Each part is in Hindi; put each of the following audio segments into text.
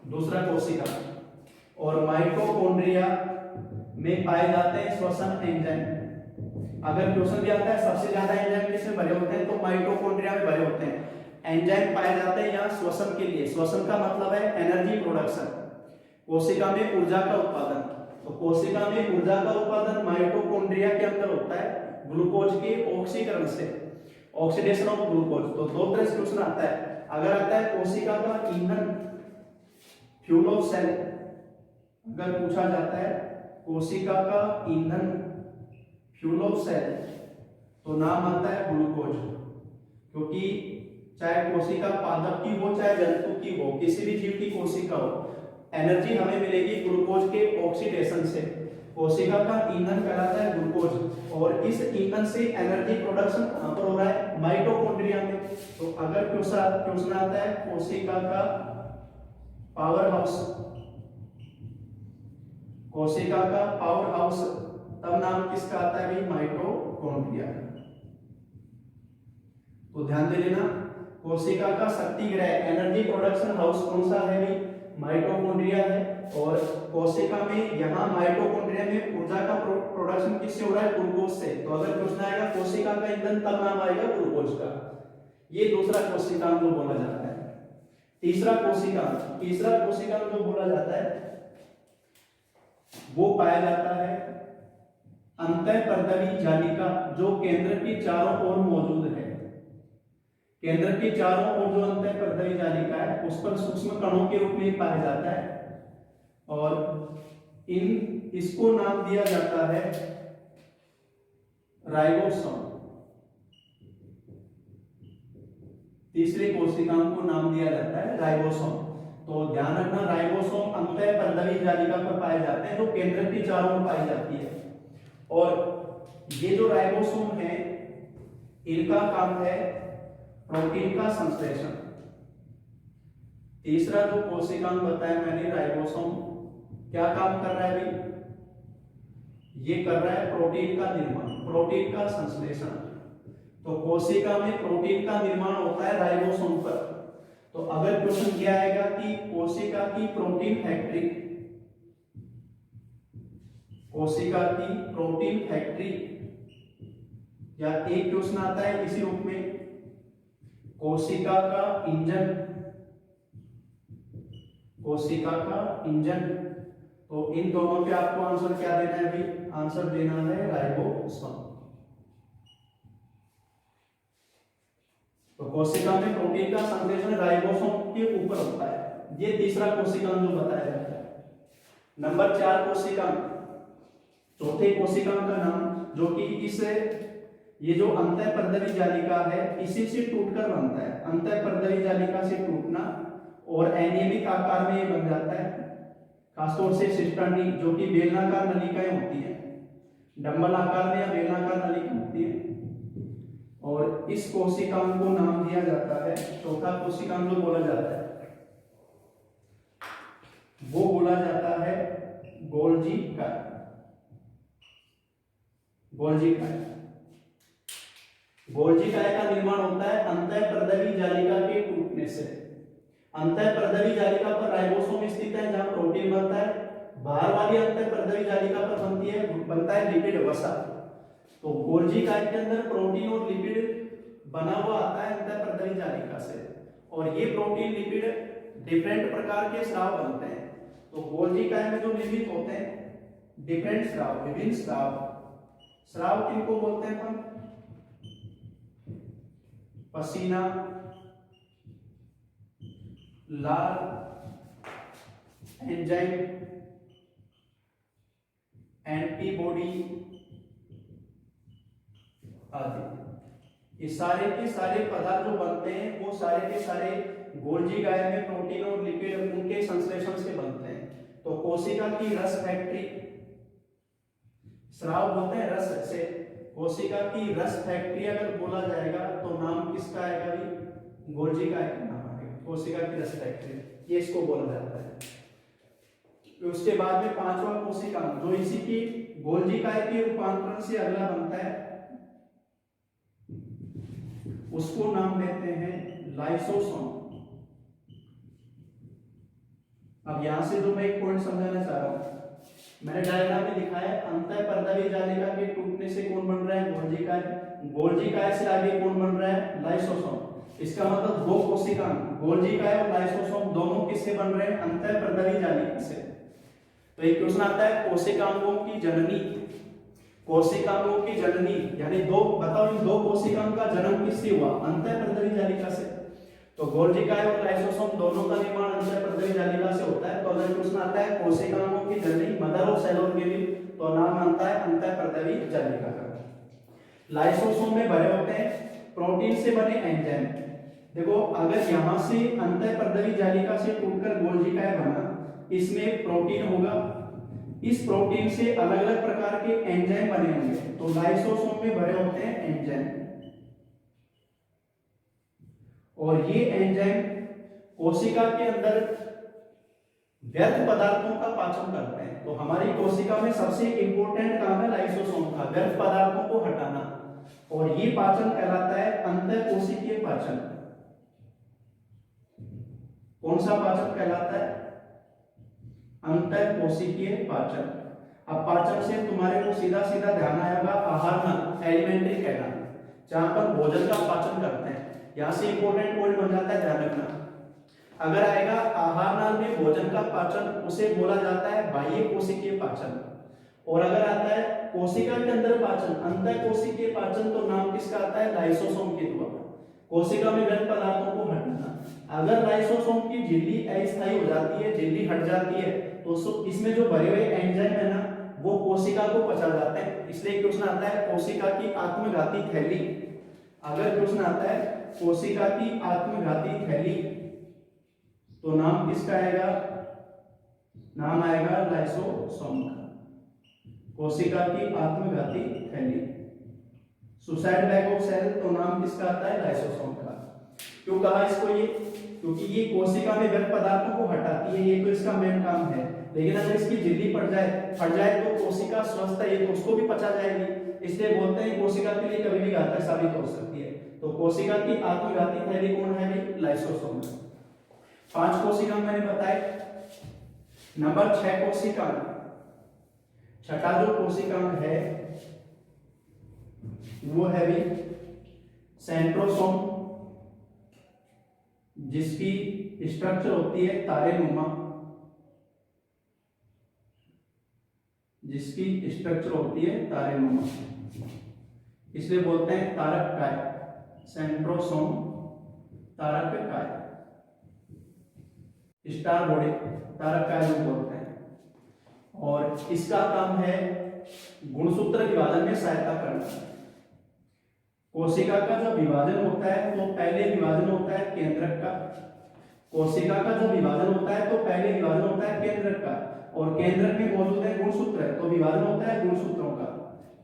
दूसरा कोशिका। और माइटोकॉन्ड्रिया में पाए जाते हैं श्वसन एंजाइम। अगर क्वेश्चन दिया आता है सबसे ज्यादा एंजाइम किसमें भरे होते हैं, तो माइटोकॉन्ड्रिया में भरे होते हैं। एंजाइम पाए जाते हैं यहाँ श्वसन के लिए। श्वसन का मतलब है एनर्जी प्रोडक्शन, कोशिका में ऊर्जा का उत्पादन। तो कोशिका में ऊर्जा का उत्पादन माइटोकॉन्ड्रिया के अंदर होता है ग्लूकोज के ऑक्सीकरण से, ऑक्सीडेशन ऑफ ग्लूकोज। तो दो तरह से क्वेश्चन आता है। अगर आता है कोशिका का ईंधन फ्यूल ऑफ सेल, अगर पूछा जाता है कोशिका का ईंधन फ्यूल ऑफ सेल, तो नाम आता है ग्लूकोज। क्योंकि चाहे कोशिका पादप की हो चाहे जंतु की हो, किसी भी जीव की कोशिका हो, एनर्जी हमें मिलेगी ग्लूकोज के ऑक्सीडेशन से। कोशिका का ईंधन कहलाता है ग्लूकोज, और इस ईंधन से एनर्जी प्रोडक्शन कहां पर हो रहा है, माइटोकॉन्ड्रिया में। तो अगर क्वेश्चन आता है कोशिका का पावर हाउस, कोशिका का पावर हाउस, तब नाम किसका आता है भाई, माइटोकॉन्ड्रिया। तो ध्यान दे लेना, कोशिका का शक्ति गृह एनर्जी प्रोडक्शन हाउस कौन सा है भाई, माइटोकॉन्ड्रिया है। और कोशिका में यहाँ माइटोकॉन्ड्रिया में ऊर्जा का प्रोडक्शन किससे हो रहा है, ग्लूकोज से। तो अगर क्वेश्चन आएगा कोशिका का ईंधन, तब नाम आएगा ग्लूकोज का। ये दूसरा कोशिकांग जो बोला जाता है। तीसरा कोशिकांग जो बोला जाता है वो पाया जाता है अंतःपर्दवी जालिका, जो केंद्र के चारों ओर मौजूद है। केंद्र के चारों ओर जो अंतःपर्दवी जालिका है उस पर सूक्ष्म कणों के रूप में पाया जाता है, और इसको नाम दिया जाता है राइबोसोम। तीसरे कोशिकांग को नाम दिया जाता है राइबोसोम। तो ध्यान रखना, राइबोसोम अंतःपर्दवी जालिका पर पाए जाते हैं, जो केंद्र के चारों ओर पाई जाती है। और ये जो राइबोसोम है, इनका काम है प्रोटीन का संश्लेषण। तीसरा जो कोशिकांग बताया मैंने राइबोसोम, क्या काम कर रहा है भाई, ये कर रहा है प्रोटीन का निर्माण, प्रोटीन का संश्लेषण। तो कोशिका में प्रोटीन का निर्माण होता है राइबोसोम पर। तो अगर क्वेश्चन किया आएगा कि कोशिका की प्रोटीन फैक्ट्री, कोशिका की प्रोटीन फैक्ट्री, या एक क्वेश्चन आता है इसी रूप में कोशिका का इंजन, कोशिका का इंजन। तो इन दोनों पे आपको आंसर क्या देना है भाई, आंसर देना है राइबोसोम। तो कोशिका में प्रोटीन का संश्लेषण राइबोसोम के ऊपर होता है। ये तीसरा कोशिकांग जो बताया जाता है। नंबर 4 कोशिकांग, चौथे कोशिकांग का नाम, जो कि इस ये जो अंतःपर्दवी जालिका है इसी से टूटकर बनता है, अंतःपर्दवी जालिका से टूटना, और अनियमित आकार में ये बन जाता है। खासतौर से सिस्टर्नी, जो कि बेलनाकार नलिकाएं होती हैं, डंबल आकार में या बेलनाकार नलिका होती है। और इस कोशिकांग को नाम दिया जाता है, चौथा कोशिकांग जो बोला जाता है वो बोला जाता है गोल्जी का, गोल्जी का। गोल्जी काय का निर्माण होता है अंतःपर्दवी जालिका के टूटने से। अंतःपर्दवी जालिका पर राइबोसोम स्थित है जहां प्रोटीन बनता है। बाहर वाली अंतःपर्दवी जालिका पर बनता है लिपिड वसा। तो गोल्जी काय के अंदर प्रोटीन और लिपिड बना हुआ आता है अंतःपर्दवी जालिका से, और ये प्रोटीन लिपिड डिफरेंट प्रकार के स्राव बनते हैं। तो गोल्जी काय में जो निर्मित होते हैं डिफरेंट स्राव, विभिन्न स्राव। स्राव किनको बोलते हैं हम, पसीना, लाल, एंजाइम, एंटीबॉडी आदि। ये सारे के सारे पदार्थ जो बनते हैं वो सारे के सारे गोल्जी काय में प्रोटीन और लिपिड उनके संश्लेषण से बनते हैं। तो कोशिका की रस फैक्ट्री, स्राव बोलते हैं रस से। कोशिका की रस फैक्ट्री अगर बोला जाएगा तो नाम किसका आएगा भी, गोल्जी काय का नाम आएगा, कोशिका की रस फैक्ट्री, ये इसको बोला जाता है। उसके बाद में पांचवा कोशिकांग जो इसी की गोल्जी काय के रूपांतरण से अगला बनता है, उसको नाम देते हैं लाइसोसोम। अब यहां से जो मैं एक पॉइंट समझाना चाह रहा हूं, मैंने डायग्राम में दिखाया अंतःपर्दवी जालिका के टूटने से कौन बन रहा है, गोल्जी काय। गोल्जी काय से आगे कौन बन रहा है, लाइसोसोम। इसका मतलब दो कोशिकांग गोल्जी काय और लाइसोसोम दोनों किससे बन रहे हैं, अंतःपर्दवी जालिका से। तो एक क्वेश्चन आता है कोशिकांगों की जननी, कोशिकांगों की जननी यानी दो, बताओ इन दो कोशिकांग का जन्म किससे हुआ, अंतःपर्दवी जालिका से। तो गोल्जी काय और लाइसोसोम दोनों का निर्माण अंतःपर्दवी जालिका से होता है। तो अगर क्वेश्चन आता है कोशिकाओं की जननी, मदर ऑफ सेल ऑर्गेनिल, तो नाम आता है अंतःपर्दवी जालिका का। लाइसोसोम में भरे होते हैं प्रोटीन से बने एंजाइम। देखो अगर यहां से अंतःपर्दवी जालिका से टूटकर गोल्जी काय बना, इसमें प्रोटीन होगा, इस प्रोटीन से अलग अलग प्रकार के एंजाइम बने होंगे। तो लाइसोसोम में भरे होते हैं एंजाइम, और ये एंजाइम कोशिका के अंदर व्यर्थ पदार्थों का पाचन करते हैं। तो हमारी कोशिका में सबसे इंपॉर्टेंट काम है लाइसोसोम का, व्यर्थ पदार्थों को हटाना, और ये पाचन कहलाता है अंतःकोशिकीय पाचन। कौन सा पाचन कहलाता है, अंतःकोशिकीय पाचन। अब पाचन से तुम्हारे को सीधा सीधा ध्यान आएगा आहार नल, एलिमेंट्री कैनाल, जहां पर भोजन का पाचन करते हैं। यहां से इंपॉर्टेंट पॉइंट बन जाता है, ध्यान रखना। अगर आएगा आहार नाल में भोजन का पाचन, उसे बोला जाता है बाह्य कोशिकीय पाचन। और अगर आता है कोशिका के अंदर पाचन, अंतःकोशिकीय पाचन, तो नाम किसका आता है, लाइसोसोम के द्वारा। कोशिका में व्यर्थ पदार्थों को हटाना। अगर लाइसोसोम की झिल्ली अस्थायी हो जाती है, झिल्ली हट जाती है, तो इसमें जो भरे हुए एंजाइम है ना, वो कोशिका को पचा जाते हैं। इसलिए क्वेश्चन आता है कोशिका की आत्मघाती थैली। अगर क्वेश्चन आता है कोशिका की आत्मघाती थैली, तो नाम किसका आएगा, नाम आएगा लाइसोसोम का। कोशिका की आत्मघाती थैली, सुसाइड बैग ऑफ सेल, तो नाम किसका आता है, लाइसोसोम का। क्यों कहा इसको ये, क्योंकि ये कोशिका में व्यर्थ पदार्थों को हटाती है, ये तो इसका मेन काम है। लेकिन अगर इसकी झिल्ली फट जाए तो कोशिका स्वस्थ है, ये तो उसको भी पचा जाएगी। इसलिए बोलते हैं कोशिका के लिए कभी भी घातक साबित हो सकती है। तो कोशिका की आत्मघाती थैली कौन है भाई, लाइसोसोम। 5 कोशिकांग मैंने बताए। नंबर 6 कोशिकांग, छठा जो कोशिकांग है वो है भी सेंट्रोसोम, जिसकी स्ट्रक्चर होती है तारेनुमा, जिसकी स्ट्रक्चर होती है तारेनुमा, इसलिए बोलते हैं तारक काय। सेंट्रोसोम तारक काय, स्टार बॉडी तारक काय जो बोलते हैं। और इसका काम है गुणसूत्र विभाजन में सहायता करना। कोशिका का जब विभाजन होता है तो पहले विभाजन होता है केंद्रक का। कोशिका का जब विभाजन होता है तो पहले विभाजन होता है केंद्रक का, और केंद्रक में मौजूद है गुणसूत्र है, तो विभाजन होता है गुणसूत्रों का।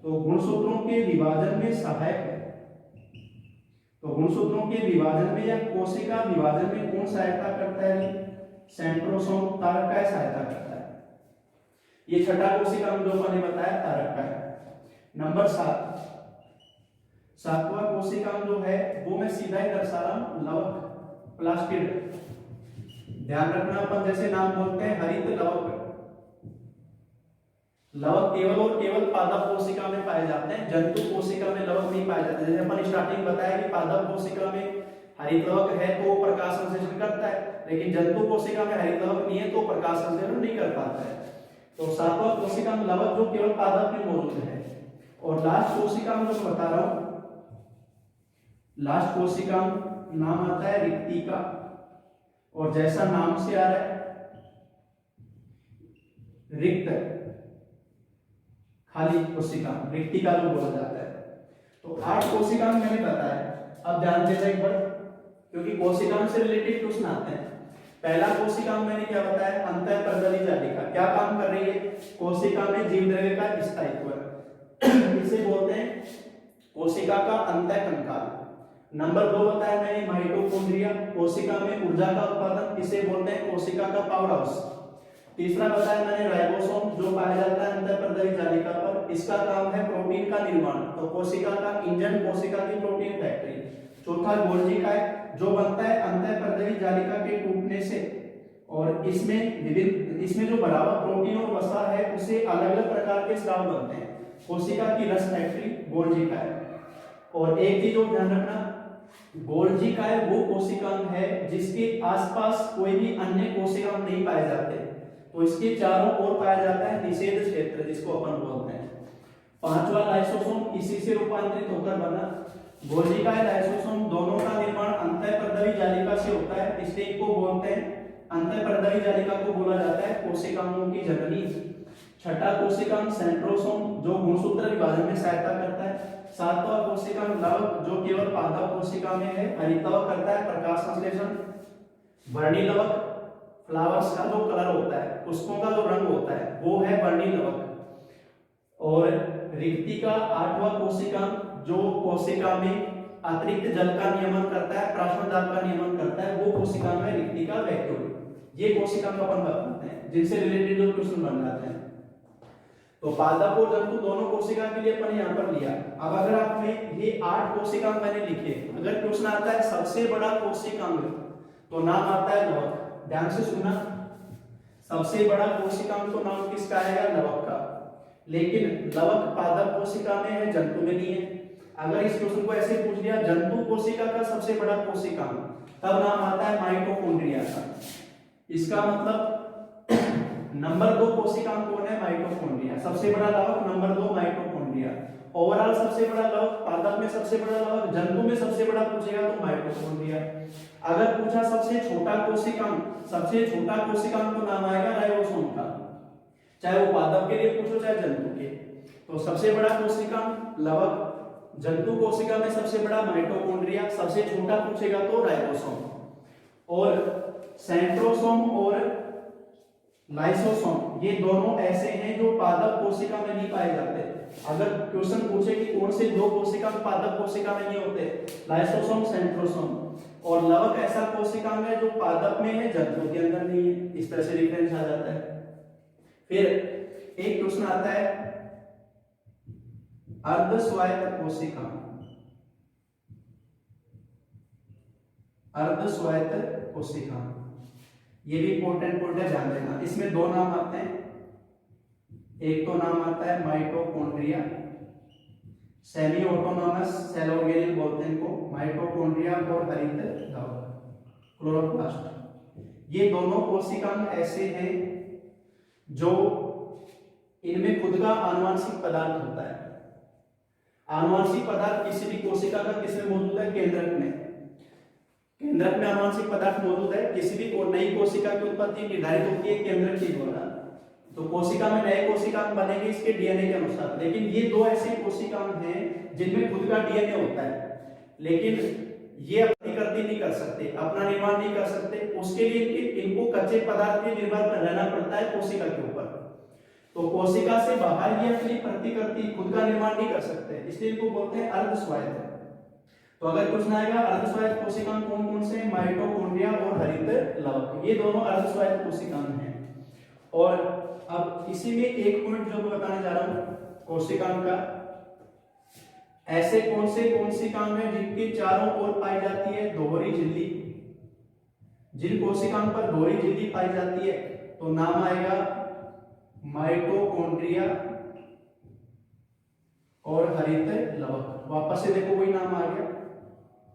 तो गुणसूत्रों के विभाजन में सहायक है। तो गुणसूत्रों के विभाजन में या कोशिका विभाजन में कौन सहायता करता है, सेंट्रोसोम तारक काय सहायता करता है। ये छठा कोशिका जो मैंने बताया तारक काय। नंबर 7, सातवां कोशिकांग जो है वो मैं सीधा ही दर्शा रहा हूं, लवक प्लास्टिड। ध्यान रखना, अपन जैसे नाम बोलते हैं हरित लवक, लवक केवल और केवल पादप कोशिका में पाए जाते हैं, जंतु कोशिका में लवक नहीं पाए जाते। जैसे अपन स्टार्टिंग बताया कि पादप कोशिका में हरित लवक है तो वो प्रकाश संश्लेषण करता है, लेकिन जंतु कोशिका में हरित लवक नहीं है तो प्रकाश संश्लेषण नहीं कर पाता है। तो सातवां कोशिकांग लवक जो केवल पादप में मौजूद है। और लास्ट कोशिकांग जो बता रहा हूं, लास्ट कोशिकांग नाम आता है रिक्तिका, और जैसा नाम से आ रहा है रिक्त खाली कोशिकांग, रिक्तिका जो बोला जाता है। तो 8 कोशिकांग मैंने बताया। अब ध्यान देना एक बार, क्योंकि कोशिकांग से रिलेटेड क्वेश्चन आते हैं। पहला कोशिकांग मैंने क्या बताया, अंतःपर्दवी जालिका क्या काम कर रही है, कोशिका में जीव द्रव्य का स्थायित्व है, इसे बोलते हैं कोशिका का अंतःकंकाल। नंबर 2 बताया मैंने माइटोकॉन्ड्रिया, कोशिका में ऊर्जा का उत्पादन, इसे बोलते हैं कोशिका का पावर हाउस। तीसरा बताया मैंने राइबोसोम, जो पाया जाता है अंतःपर्दवी जालिका पर, इसका काम है प्रोटीन का निर्माण, तो कोशिका का इंजन, कोशिका की प्रोटीन फैक्ट्री। चौथा गोल्जी काय जो बनता है अंतःपर्दवी जालिका के टूटने से, और इसमें जो बराबर प्रोटीन और वसा है उससे अलग अलग प्रकार के स्राव बनते हैं। कोशिका की रस फैक्ट्री गोल्जी काय। और एक चीज और ध्यान रखना, गोल्जी काय वो कोशिकांग है जिसके आसपास कोई भी अन्य कोशिकांग नहीं पाए जाते, तो इसके चारों ओर पाया जाता है निषेध क्षेत्र जिसको अपन बोलते हैं। पांचवा लाइसोसोम इसी से रूपांतरित होकर बना। गोल्जी काय लाइसोसोम दोनों का निर्माण अंतःपर्दवी जालिका से होता है, इसलिए इनको बोलते हैं अंतःपर्दवी जालिका को बोला जाता है कोशिकांगों की जननी। छठा कोशिकांग सेंट्रोसोम जो गुणसूत्र विभाजन में सहायता करता है। सातवां कोशिकांग लवक जो केवल पादप कोशिका में है, हरितवक करता है प्रकाश संश्लेषण। वर्णी लवक फ्लावर्स का जो कलर होता है, पुष्पों का जो रंग होता है वो है वर्णी लवक। और रिक्तिका आठवां कोशिकांग जो कोशिका में अतिरिक्त जल का नियमन करता है, प्राश्मदाब का नियमन करता है, वो कोशिकांग है रिक्तिका वैक्यूल। ये कोशिकांग अपन बताते हैं जिनसे रिलेटेड जो क्वेश्चन बन जाते हैं। तो पादप और जंतु दोनों कोशिका के लिए अपन यहाँ पर लिया। अब अगर आपने ये 8 कोशिकांग मैंने लिखे, अगर क्वेश्चन आता है सबसे बड़ा कोशिकांग तो नाम आता है लवक। ध्यान से सुनना, सबसे बड़ा कोशिकांग तो नाम किसका आएगा? लवक का। लेकिन लवक पादप कोशिका में है, जंतु में नहीं है। अगर इस क्वेश्चन को ऐसे पूछ दिया जंतु कोशिका का सबसे बड़ा कोशिकांग, तब नाम आता है माइटोकॉन्ड्रिया का। इसका मतलब नंबर 2 कोशिकांग कौन है? माइटोकॉन्ड्रिया। सबसे बड़ा लवक, नंबर 2 माइटोकॉन्ड्रिया। ओवरऑल सबसे बड़ा लवक, पादप में सबसे बड़ा लवक, जंतु में सबसे बड़ा पूछेगा तो माइटोकॉन्ड्रिया। अगर पूछा सबसे छोटा कोशिकांग, सबसे छोटा कोशिकांग तो नाम आएगा राइबोसोम का, चाहे वो पादप के लिए पूछो चाहे जंतु के। तो सबसे बड़ा कोशिकांग लवक, जंतु कोशिका में सबसे बड़ा माइटोकॉन्ड्रिया, सबसे छोटा पूछेगा तो राइबोसोम। और सेंट्रोसोम और लाइसोसोम ये दोनों ऐसे हैं जो पादप कोशिका में नहीं पाए जाते। अगर क्वेश्चन पूछे कि कौन से 2 कोशिकांग पादप कोशिका में नहीं होते, लाइसोसोम सेंट्रोसोम। और लवक ऐसा कोशिकांग है जो पादप में है, जंतु के अंदर नहीं है। इस तरह से डिफरेंस आ जाता है। फिर एक क्वेश्चन आता है अर्धस्वायत्त कोशिकांग। अर्धस्वायत्त कोशिकांग ये भी इंपॉर्टेंट पॉइंट है, ध्यान देना। इसमें 2 नाम आते हैं, एक तो नाम आता है mitochondria, semi autonomous cell organelle बोलते हैं इनको, माइटोकॉन्ड्रिया और हरित द्रवक क्लोरोप्लास्ट। ये दोनों कोशिकांग ऐसे हैं जो इनमें खुद का आनुवंशिक पदार्थ होता है। आनुवंशिक पदार्थ किसी भी कोशिका का किसमें मौजूद है? केंद्रक में। केंद्रक में आनुवंशिक पदार्थ मौजूद है। किसी भी नई कोशिका की उत्पत्ति निर्धारित होती है केंद्रक के द्वारा। तो कोशिका में नए कोशिकांग बनेंगे इसके डीएनए के अनुसार। लेकिन ये 2 ऐसे कोशिकांग हैं जिनमें खुद का डीएनए होता है, लेकिन ये अपनी प्रतिकृति नहीं कर सकते, अपना निर्माण नहीं कर सकते। उसके लिए इनको कच्चे पदार्थ पे निर्भर रहना पड़ता है कोशिका के ऊपर। तो कोशिका से बाहर ये अपनी प्रतिकृति खुद का निर्माण नहीं कर सकते, इसलिए इनको बोलते हैं अर्धस्वायत्त। तो अगर क्वेश्चन आएगा अर्धस्वायत्त कोशिकांग कौन कौन से? माइटोकॉन्ड्रिया और हरित लवक, ये दोनों अर्धस्वायत्त कोशिकांग हैं। और अब इसी में एक पॉइंट जो मैं बताने जा रहा हूं कोशिकांग का, ऐसे कौन से कोशिकांग हैं जिनके चारों ओर पाई जाती है दोहरी झिल्ली। जिन कोशिकांग पर दोहरी झिल्ली पाई जाती है तो नाम आएगा माइटोकॉन्ड्रिया और हरित लवक। वापस से देखो वही नाम आ गया,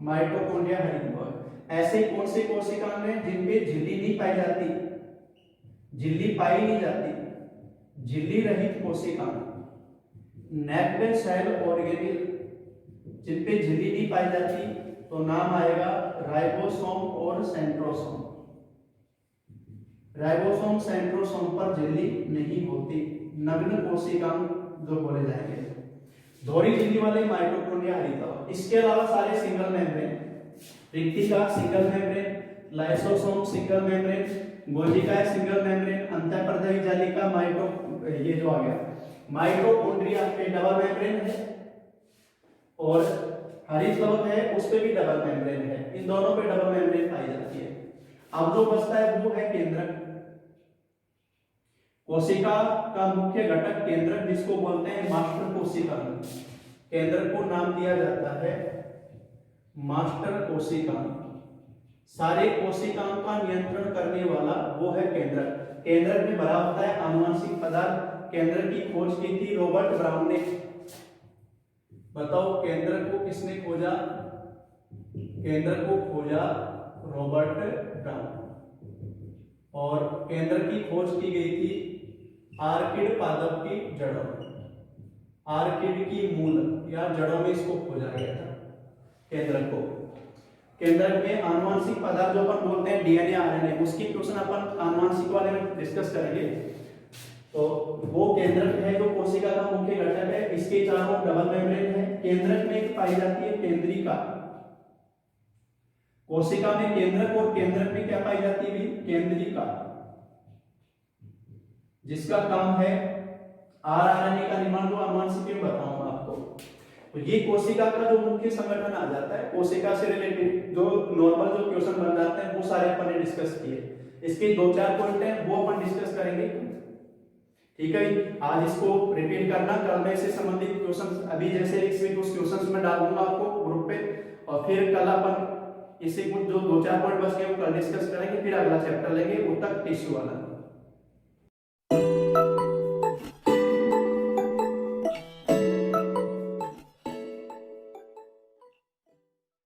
माइटोकॉन्ड्रिया हरित लवक। ऐसे कौन से कोशिकांग हैं जिनपे झिल्ली नहीं पाई जाती, झिल्ली पाई नहीं जाती, झिल्ली रहित कोशिकांग, नेक्ड सेल ऑर्गेनेल, जिनपे झिल्ली नहीं पाई जाती तो नाम आएगा राइबोसोम और सेंट्रोसोम। राइबोसोम सेंट्रोसोम पर झिल्ली नहीं होती, नग्न कोशिकांग जो बोले जाएंगे। दोहरी झिल्ली वाले माइटोकॉन्ड्रिया हरित। इसके अलावा सारे सिंगल मेम्ब्रेन, रिक्तिका single membrane, lysosome single membrane, गोल्जिका सिंगल मेम्ब्रेन, अंतःपर्दवी जालिका ये जो आ गया माइटोकॉन्ड्रिया पे डबल मेम्ब्रेन है, और हरित लवक है उस पे भी डबल मेम्ब्रेन है। इन दोनों पे डबल मेम्ब्रेन पाई जाती है। अब जो बचता है वो है केंद्रक। कोशिका का मुख्य घटक केंद्रक, जिसको बोलते हैं मास्टर कोशिका। केंद्रक को नाम दिया जाता है मास्टर कोशिका, सारे कोशिकाओं का नियंत्रण करने वाला वो है केंद्रक। केंद्रक में भरा होता है आनुवंशिक पदार्थ। केंद्रक की खोज की थी रॉबर्ट ब्राउन ने। बताओ केंद्रक को किसने खोजा? केंद्रक को खोजा रॉबर्ट ब्राउन। और केंद्रक की खोज की गई थी आर्किड पादप की जड़ों, आर्किड की मूल या जड़ों में इसको खोजा गया था केंद्रक को। केंद्रक में आनुवंशिक पदार्थ जो अपन बोलते हैं डीएनए आरएनए, उसकी क्वेश्चन अपन आनुवंशिक वाले में डिस्कस करेंगे। तो वो केंद्रक है जो कोशिका का मुख्य घटक है। इसके चारों डबल मेम्ब्रेन है। केंद्रक में एक पाई जाती है केंद्रिका। कोशिका में केंद्रक और केंद्रक में क्या पाई जाती है? केंद्रिका, जिसका काम है आरएनए का निर्माण। जो आनुवंशिक में बताऊंगा आपको। तो ये कोशिका का जो मुख्य संगठन आ जाता है, कोशिका से रिलेटेड जो नॉर्मल जो क्वेश्चन बन जाते हैं वो सारे अपन ने डिस्कस किए। इसके 2-4 पॉइंट हैं वो अपन डिस्कस करेंगे। ठीक है, आज इसको रिपीट करना। कल में से संबंधित क्वेश्चन अभी जैसे इसमें कुछ क्वेश्चन में डालूंगा आपको ग्रुप पे, और फिर कल अपन इससे कुछ जो 2-4 पॉइंट बच गए वो कल डिस्कस करेंगे। फिर अगला चैप्टर लेंगे उत्तक टिश्यू वाला।